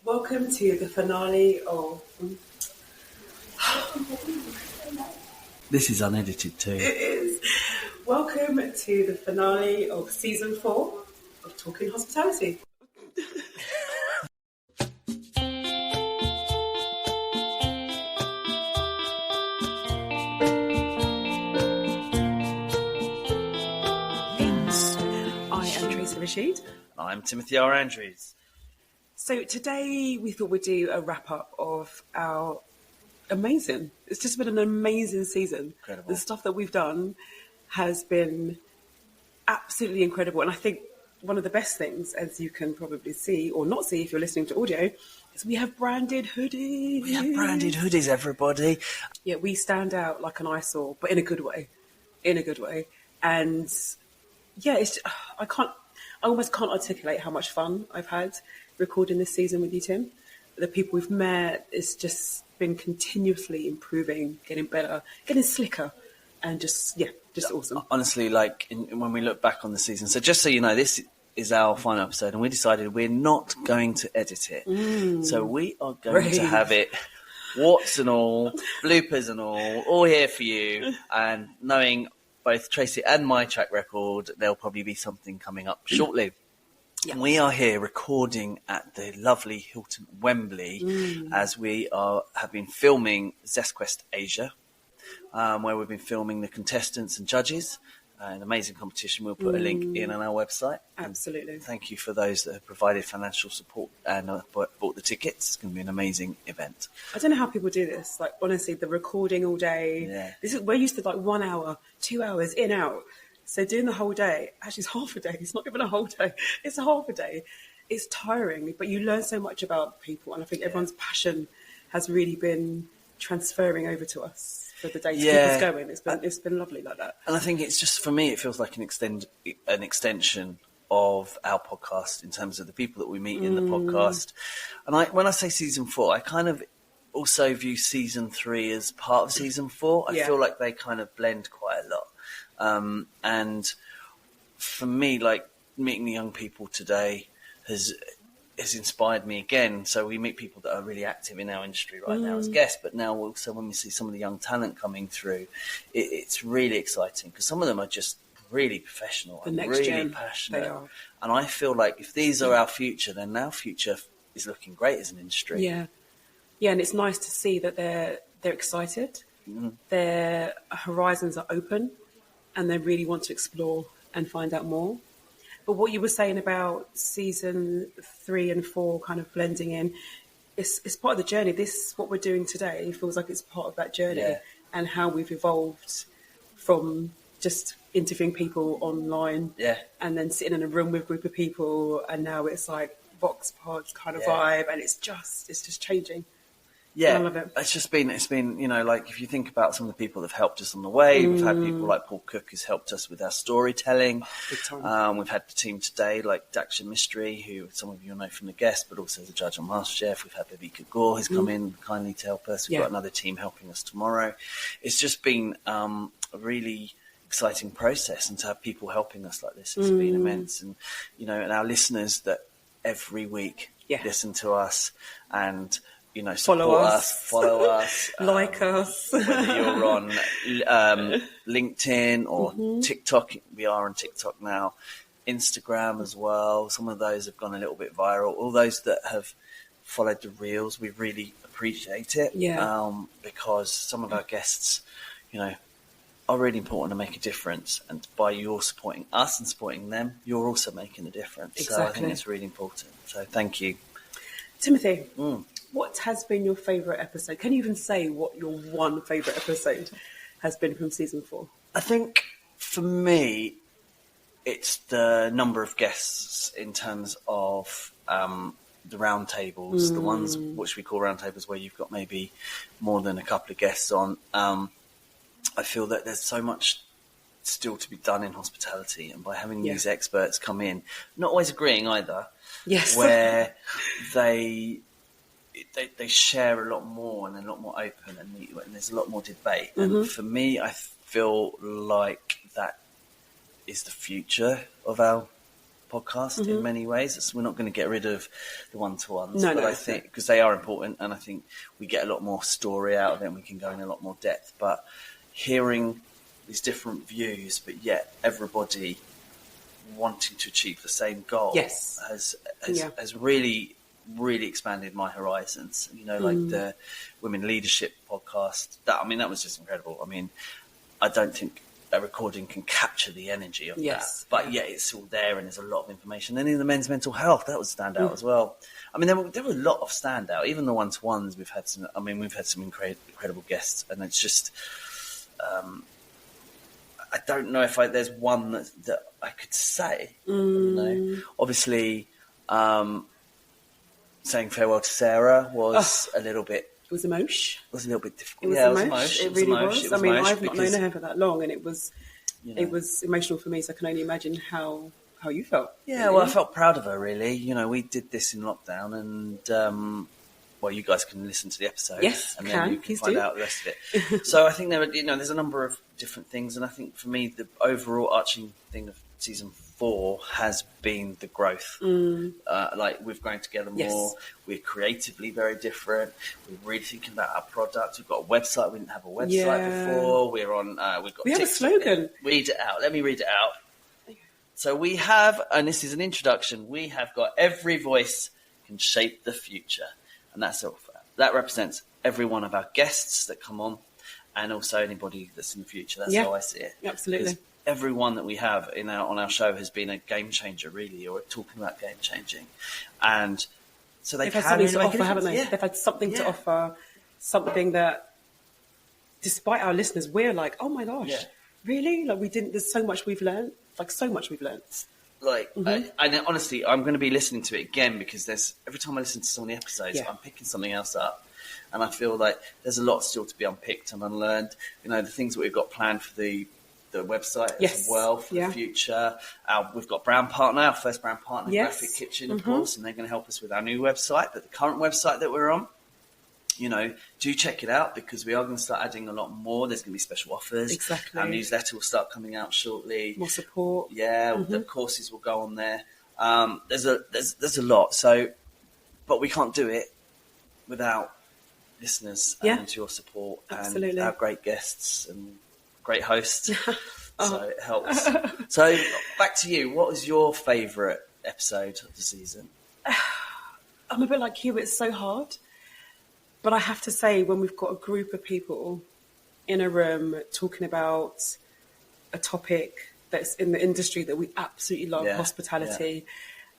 Welcome to the finale of... This is unedited too. It is. Welcome to the finale of season 4 of Talking Hospitality. I am Tracy Rashid. I'm Timothy R. Andrews. So today we thought we'd do a wrap-up of our amazing... It's just been an amazing season. Incredible. The stuff that we've done has been absolutely incredible. And I think one of the best things, as you can probably see, or not see if you're listening to audio, is we have branded hoodies. We have branded hoodies, everybody. Yeah, we stand out like an eyesore, but in a good way. In a good way. And yeah, I almost can't articulate how much fun I've had recording this season with you, Tim. The people we've met, it's just been continuously improving, getting better, getting slicker, and just awesome. Honestly, when we look back on the season, so just so you know, this is our final episode, and we decided we're not going to edit it. So we are going to have it, warts and all, bloopers and all here for you. And knowing both Tracy and my track record, there'll probably be something coming up shortly. Yeah. We are here recording at the lovely Hilton Wembley as we have been filming Zest Quest Asia, where we've been filming the contestants and judges. An amazing competition. We'll put a link in on our website. Absolutely. And thank you for those that have provided financial support and bought the tickets. It's going to be an amazing event. I don't know how people do this. Like, honestly, the recording all day. Yeah. We're used to like 1 hour, 2 hours, in, out. So doing the whole day, actually it's half a day. It's not even a whole day. It's a half a day. It's tiring, but you learn so much about people. And I think everyone's passion has really been transferring over to us for the day to keep us going. It's been lovely like that. And I think it's just, for me, it feels like an extension of our podcast in terms of the people that we meet in the podcast. And when I say season 4, I kind of also view season 3 as part of season 4. I feel like they kind of blend quite a lot. And for me, like, meeting the young people today has inspired me again. So we meet people that are really active in our industry right now as guests, but now also when we see some of the young talent coming through, it's really exciting because some of them are just really professional and really passionate. They are. And I feel like if these are our future, then our future is looking great as an industry. Yeah. Yeah, and it's nice to see that they're excited. Their horizons are open and they really want to explore and find out more. But what you were saying about season 3 and 4 kind of blending in, it's part of the journey. What we're doing today feels like it's part of that journey and how we've evolved from just interviewing people online and then sitting in a room with a group of people, and now it's like Vox Pods kind of vibe, and it's just changing. Yeah, I love it. It's been, you know, like if you think about some of the people that have helped us on the way, we've had people like Paul Cook who's helped us with our storytelling. Big time. We've had the team today like Daksha Mystery, who some of you will know from the guest, but also as a judge on MasterChef. We've had Viveka Gore who's come in kindly to help us. We've got another team helping us tomorrow. It's just been a really exciting process, and to have people helping us like this has been immense. And, you know, and our listeners that every week listen to us and, you know, follow us, like us. Whether you're on LinkedIn or TikTok, we are on TikTok now, Instagram as well. Some of those have gone a little bit viral. All those that have followed the reels, we really appreciate it. Because some of our guests, you know, are really important to make a difference. And by your supporting us and supporting them, you're also making a difference. Exactly. So I think it's really important. So thank you. Timothy, what has been your favourite episode? Can you even say what your one favourite episode has been from season 4? I think for me, it's the number of guests in terms of the round tables, the ones which we call round tables where you've got maybe more than a couple of guests on. I feel that there's so much still to be done in hospitality, and by having these experts come in, not always agreeing either, where they share a lot more and they're a lot more open, and there's a lot more debate. And for me, I feel like that is the future of our podcast in many ways. We're not going to get rid of the one-to-ones, No, but I think because they are important, and I think we get a lot more story out of it, and we can go in a lot more depth. But hearing these different views, but yet everybody wanting to achieve the same goal has really expanded my horizons. Like the Women Leadership podcast. That was just incredible. I don't think a recording can capture the energy of that, but yet it's all there, and there's a lot of information. And in the men's mental health, that would stand out as well. There were a lot of standout. Even the one-to-ones, we've had some. We've had some incredible guests, and it's just. I don't know if there's one that I could say. Obviously, saying farewell to Sarah was a little bit. It was emotional. It was a little bit difficult. It was emotional. It really was. I've not known her for that long, and it was emotional for me. So I can only imagine how you felt. Yeah, really. Well, I felt proud of her. Really, we did this in lockdown, and you guys can listen to the episode, and then you can find out the rest of it. So I think there's a number of different things, and I think for me the overall arching thing of season 4 has been the growth. We've grown together more. We're creatively very different. We're really thinking about our product. We've got a website. We didn't have a website before. We're on. We have a slogan. Read it out. Let me read it out. So we have, and this is an introduction. We have got every voice can shape the future. And that represents every one of our guests that come on, and also anybody that's in the future. That's how I see it. Absolutely. Everyone that we have on our show has been a game changer, really, or talking about game changing. And so they've had something to offer, haven't they? Yeah. They've had something to offer, something that, despite our listeners, we're like, oh my gosh, really? There's so much we've learned. So much we've learned. And honestly, I'm going to be listening to it again, because every time I listen to some of the episodes, I'm picking something else up, and I feel like there's a lot still to be unpicked and unlearned. The things that we've got planned for the website as well for the future. We've got our first brand partner, Graphic Kitchen, of course, and they're going to help us with our new website, but the current website that we're on. Do check it out, because we are going to start adding a lot more. There's going to be special offers. Exactly. Our newsletter will start coming out shortly. More support. Yeah, the courses will go on there. There's a lot. So, but we can't do it without listeners and your support and our great guests and great hosts. So it helps. So back to you. What was your favourite episode of the season? I'm a bit like you. It's so hard. But I have to say, when we've got a group of people in a room talking about a topic that's in the industry that we absolutely love, hospitality,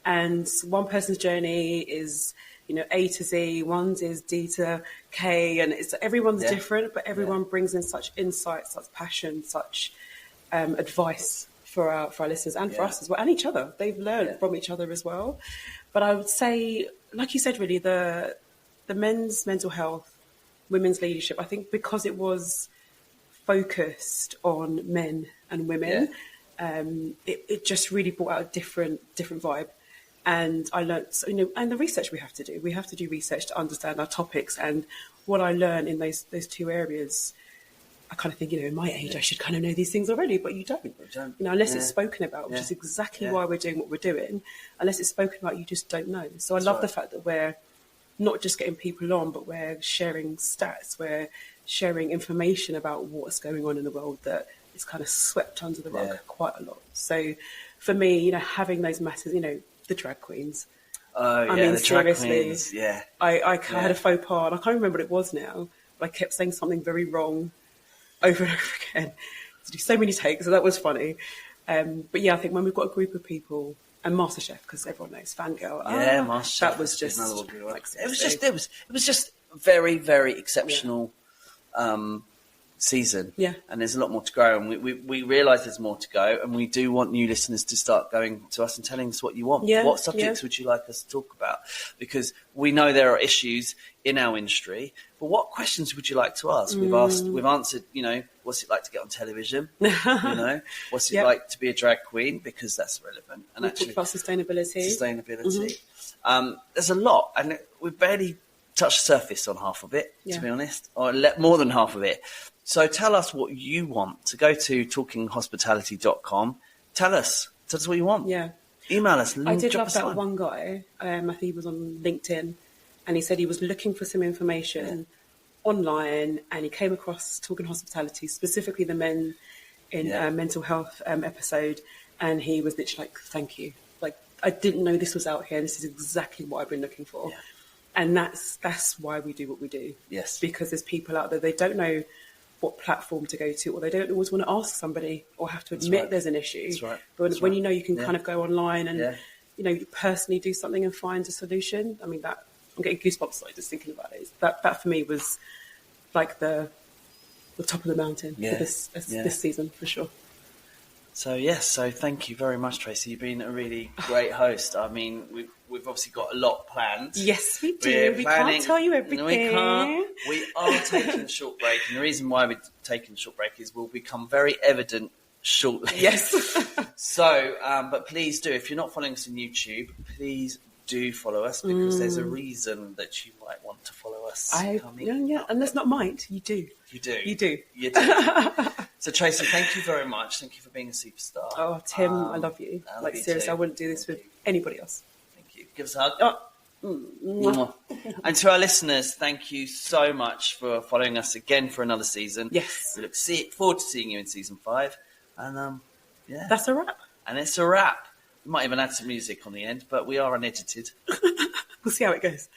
and one person's journey is, A to Z, one's is D to K, and everyone's different, but everyone brings in such insight, such passion, such advice for our listeners and for us as well, and each other. They've learned from each other as well. But I would say, like you said, really, the men's mental health, women's leadership, I think because it was focused on men and women, it just really brought out a different vibe. And I learned, and the research we have to do research to understand our topics. And what I learned in those two areas, I kind of think, in my age, I should kind of know these things already, but you don't. Unless it's spoken about, which is exactly why we're doing what we're doing. Unless it's spoken about, you just don't know. So I love the fact that we're not just getting people on, but we're sharing stats, we're sharing information about what's going on in the world that is kind of swept under the rug quite a lot. So for me, having those matters, the drag queens. The drag queens, I had a faux pas, and I can't remember what it was now, but I kept saying something very wrong over and over again. To do so many takes, so that was funny. But I think when we've got a group of people, and MasterChef, because everyone knows Fangirl. MasterChef. That was just it was just very, very exceptional season. Yeah. And there's a lot more to grow, and we realise there's more to go, and we do want new listeners to start going to us and telling us what you want. Yeah. What subjects would you like us to talk about? Because we know there are issues in our industry, but what questions would you like to ask? We've answered, what's it like to get on television? What's it like to be a drag queen? Because that's relevant. And we talked about sustainability. There's a lot, and we've barely touched the surface on half of it, to be honest, or more than half of it. So tell us what you want. So go to talkinghospitality.com. Tell us what you want. Yeah. Email us. I did drop love us that a line. one guy. I think he was on LinkedIn, and he said he was looking for some information online, and he came across Talking Hospitality, specifically the men in mental health episode, and he was literally like, "Thank you. Like, I didn't know this was out here. This is exactly what I've been looking for." Yeah. And that's why we do what we do. Yes. Because there's people out there, they don't know what platform to go to, or they don't always want to ask somebody or have to admit there's an issue. That's right. But when you know you can kind of go online and, Yeah. you know, you personally do something and find a solution, I mean, that I'm getting goosebumps like just thinking about it. That for me was like the top of the mountain for this season, for sure. So thank you very much, Tracy. You've been a really great host. I mean, we've obviously got a lot planned. Yes, we do. We can't tell you everything. We can't. We are taking a short break, and the reason why we're taking a short break is will become very evident shortly. Yes. So, but please do, if you're not following us on YouTube, please do follow us, because there's a reason that you might want to follow us. And that's not mind. You do. You do. You do. You do. So, Tracy, thank you very much. Thank you for being a superstar. Oh, Tim, I love you. Like, seriously, I wouldn't do this with anybody else. Thank you. Give us a hug. Oh. And to our listeners, thank you so much for following us again for another season. Yes. We look forward to seeing you in season 5. And That's a wrap. And it's a wrap. We might even add some music on the end, but we are unedited. We'll see how it goes.